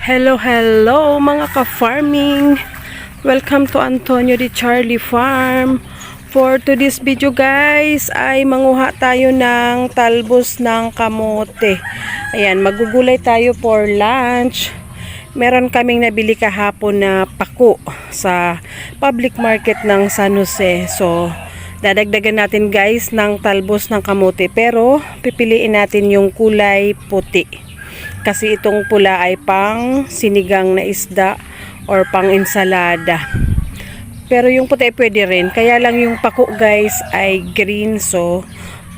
Hello, hello mga ka-farming. Welcome to Antonio de Charlie Farm. For today's video guys, ay manguha tayo ng talbos ng kamote. Ayan, magugulay tayo for lunch. Meron kaming nabili kahapon na pako sa public market ng San Jose. So, dadagdagan natin guys ng talbos ng kamote. Pero, pipiliin natin yung kulay puti. Kasi itong pula ay pang sinigang na isda or pang ensalada. Pero yung puti pwede rin. Kaya lang yung pako guys ay green. So,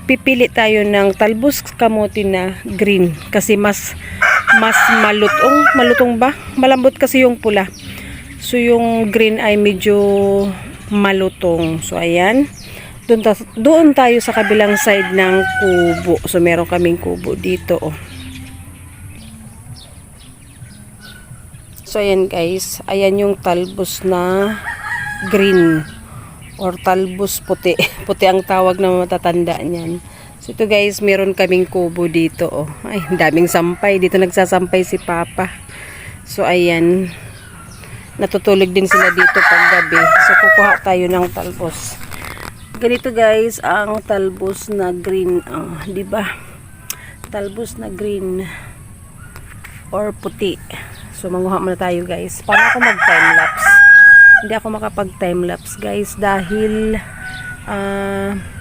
pipili tayo ng talbos kamote na green. Kasi mas malutong. Malutong ba? Malambot kasi yung pula. So, yung green ay medyo malutong. So, ayan. Doon tayo sa kabilang side ng kubo. So, meron kaming kubo dito. Oh. So, ayan guys. Ayan yung talbos na green or talbos puti. Puti ang tawag na matatanda niyan. So, ito guys, meron kaming kubo dito. Oh. Ay, daming sampay. Dito nagsasampay si Papa. So, ayan. Natutulog din sila dito paggabi. So, kukuha tayo ng talbos. Ganito guys, ang talbos na green. Oh, diba? Talbos na green or puti. So, manguha muna tayo guys. Paano ako mag-time-lapse? Hindi ako makapag-time-lapse guys dahil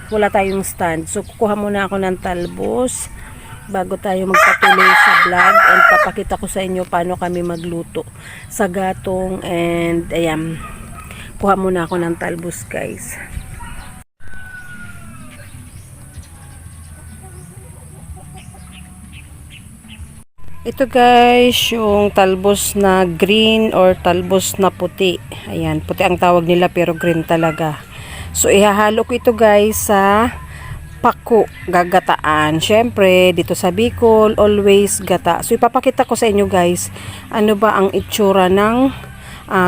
wala tayong stand. So, kukuha muna ako ng talbos bago tayo magpatuloy sa vlog and papakita ko sa inyo paano kami magluto sa gatong and ayan. Kuha muna ako ng talbos guys. Ito guys, yung talbos na green or talbos na puti. Ayan, puti ang tawag nila pero green talaga. So, ihahalo ko ito guys sa pako, gagataan. Syempre, dito sa Bicol, always gata. So, ipapakita ko sa inyo guys, ano ba ang itsura ng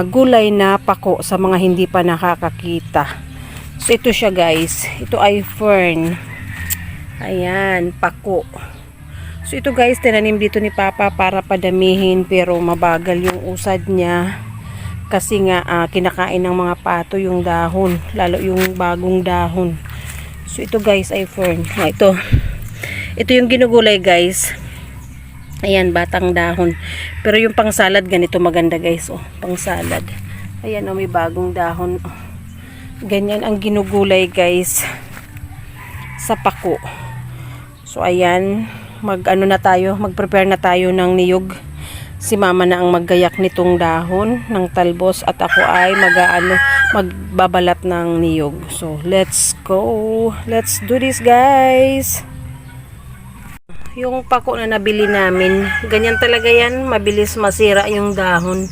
gulay na pako sa mga hindi pa nakakakita. So, ito siya guys. Ito ay fern. Ayan, pako. So ito guys, tinanim dito ni Papa para padamihin pero mabagal yung usad niya kasi nga kinakain ng mga pato yung dahon, lalo yung bagong dahon. So ito guys ay fern. Ito yung ginugulay guys. Ayan, batang dahon. Pero yung pang salad ganito maganda guys. Oh, pang salad. Ayan, may bagong dahon. Oh. Ganyan ang ginugulay guys sa pako. So ayan, mag-prepare na tayo ng niyog. Si Mama na ang maggayak nitong dahon ng talbos at ako ay magbabalat ng niyog. So, let's go. Let's do this, guys. Yung pako na nabili namin, ganyan talaga yan, mabilis masira yung dahon.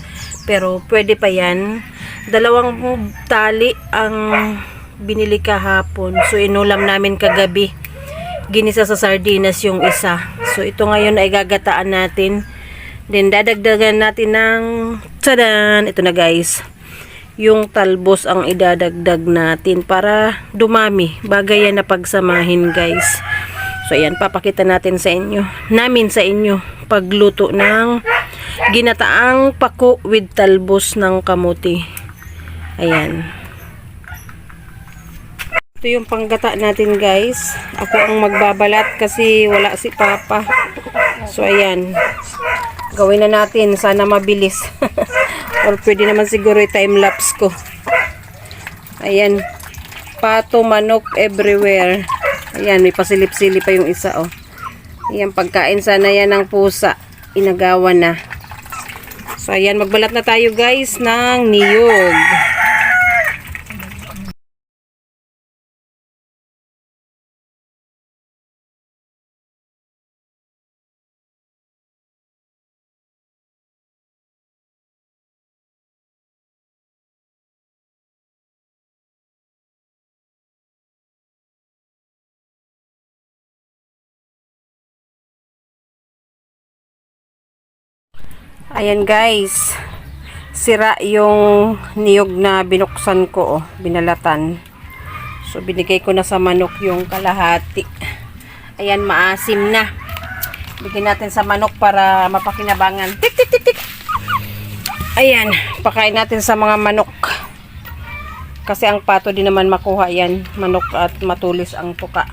Pero pwede pa yan. 2 tali ang binili kahapon. So, inulam namin kagabi. Ginisa sa sardinas yung isa. So, ito ngayon ay gagataan natin. Then, dadagdagan natin ng tadan! Ito na guys. Yung talbos ang idadagdag natin para dumami. Bagay yan na pagsamahin guys. So, ayan. Papakita natin sa inyo. Namin sa inyo. Pagluto ng ginataang pako with talbos ng kamote. Ayan. Ito yung panggata natin guys. Ako ang magbabalat kasi wala si Papa. So ayan. Gawin na natin. Sana mabilis. Or pwede naman siguro i-time-lapse ko. Ayan. Pato, manok, everywhere. Ayan, may pasilip-silip pa yung isa oh. Ayan, pagkain sana yan ng pusa. Inagawan na. So ayan, magbalat na tayo guys ng niyog. Ayan guys, sira yung niyog na binuksan ko, binalatan. So binigay ko na sa manok yung kalahati. Ayan, maasim na. Bigyan natin sa manok para mapakinabangan. Tik tik tik tik. Ayan, pakain natin sa mga manok. Kasi ang pato din naman makuha yan. Manok at matulis ang tuka.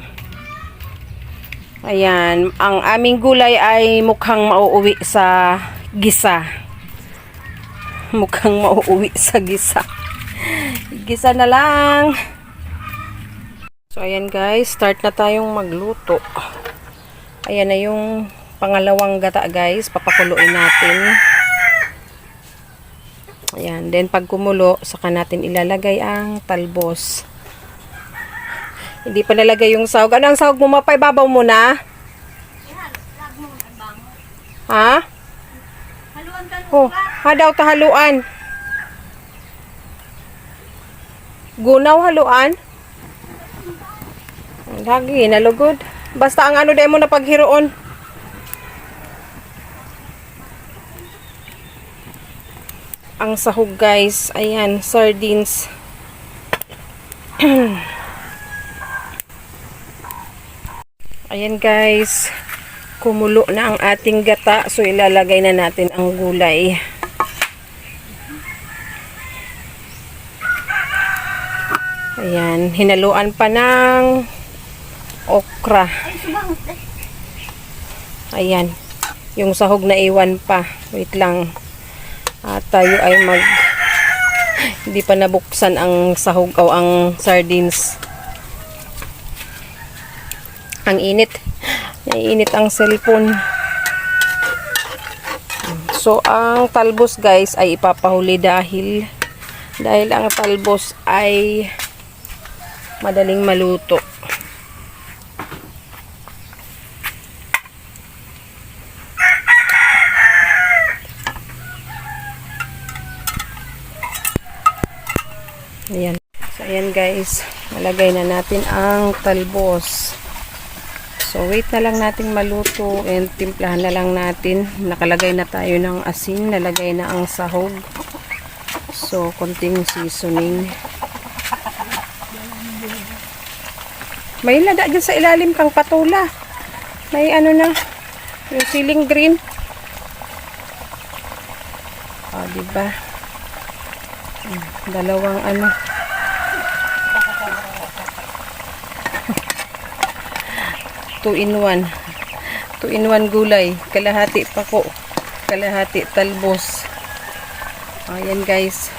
Ayan, ang aming gulay ay mukhang mauuwi sa gisa. Mukhang mauuwi sa gisa. Gisa na lang. So, ayan guys, start na tayong magluto. Ayan na yung pangalawang gata guys. Papakuluin natin. Ayan, then pag kumulo, saka natin ilalagay ang talbos. Hindi pa nalagay yung sahog. Ano ang sahog mo? Mapaibabaw mo na? Ha? Oh, daw tahaluan. Gunaw haluan? Lagi, nalugod. Basta ang ano dahil mo na paghiroon. Ang sahog guys, ayan, sardines. Ayan guys, kumulo na ang ating gata, so ilalagay na natin ang gulay. Ayan, hinaluan pa ng okra. Ayan, yung sahog na iwan pa. Wait lang. At tayo ay hindi pa nabuksan ang sahog o ang sardines. Ang init. Naiinit ang cellphone. So, ang talbos guys ay ipapahuli dahil ang talbos ay madaling maluto. Ayan. So, ayan guys. Nalagay na natin ang talbos. So, wait na lang natin maluto and timplahan na lang natin. Nakalagay na tayo ng asin. Nalagay na ang sahog. So, konting seasoning. May lada dyan sa ilalim kang patula. May ano na. Yung siling green. O, diba? Dalawang ano. 2 in 1. 2 in 1 gulay. Kalahati pako. Kalahati talbos. Ayan guys.